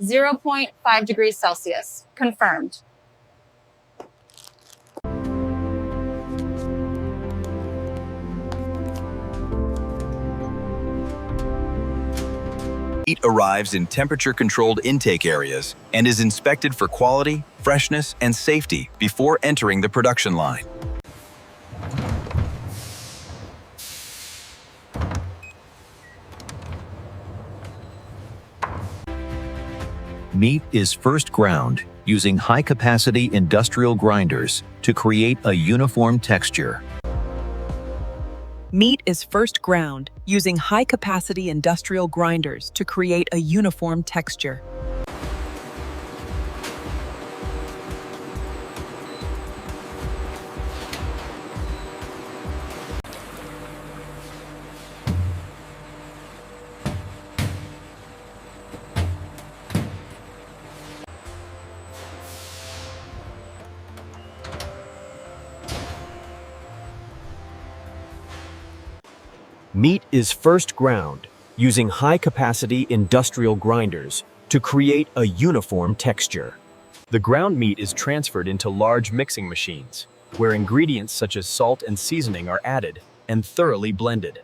0.5 degrees Celsius. Confirmed. Meat arrives in temperature-controlled intake areas and is inspected for quality, freshness, and safety before entering the production line. Meat is first ground using high-capacity industrial grinders to create a uniform texture. Meat is first ground using high-capacity industrial grinders to create a uniform texture. Meat is first ground using high-capacity industrial grinders to create a uniform texture. The ground meat is transferred into large mixing machines, where ingredients such as salt and seasoning are added and thoroughly blended.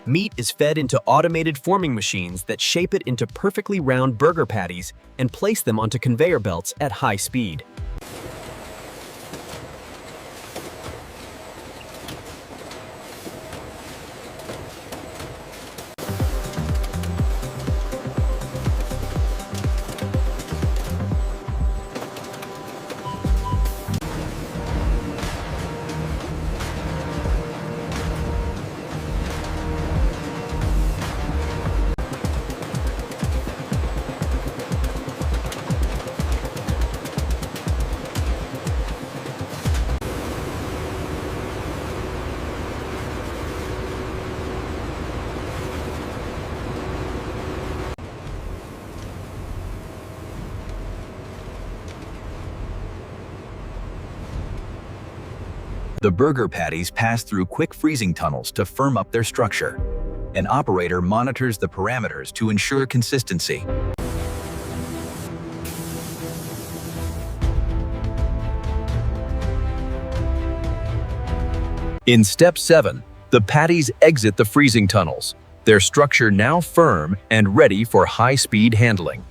Meat is fed into automated forming machines that shape it into perfectly round burger patties and place them onto conveyor belts at high speed. The burger patties pass through quick freezing tunnels to firm up their structure. An operator monitors the parameters to ensure consistency. In step 7, the patties exit the freezing tunnels, their structure now firm and ready for high-speed handling.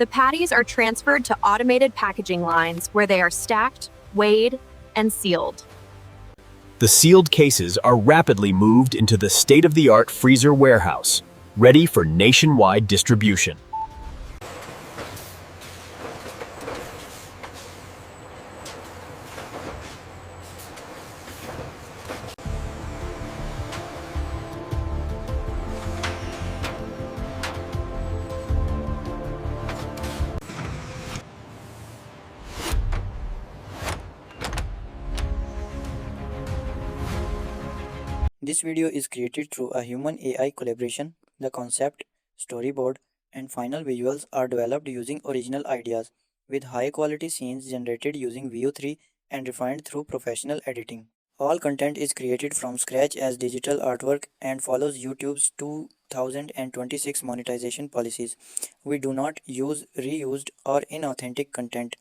The patties are transferred to automated packaging lines where they are stacked, weighed, and sealed. The sealed cases are rapidly moved into the state-of-the-art freezer warehouse, ready for nationwide distribution. This video is created through a human AI collaboration. The concept, storyboard, and final visuals are developed using original ideas, with high quality scenes generated using Veo 3 and refined through professional editing. All content is created from scratch as digital artwork and follows YouTube's 2026 monetization policies. We do not use reused or inauthentic content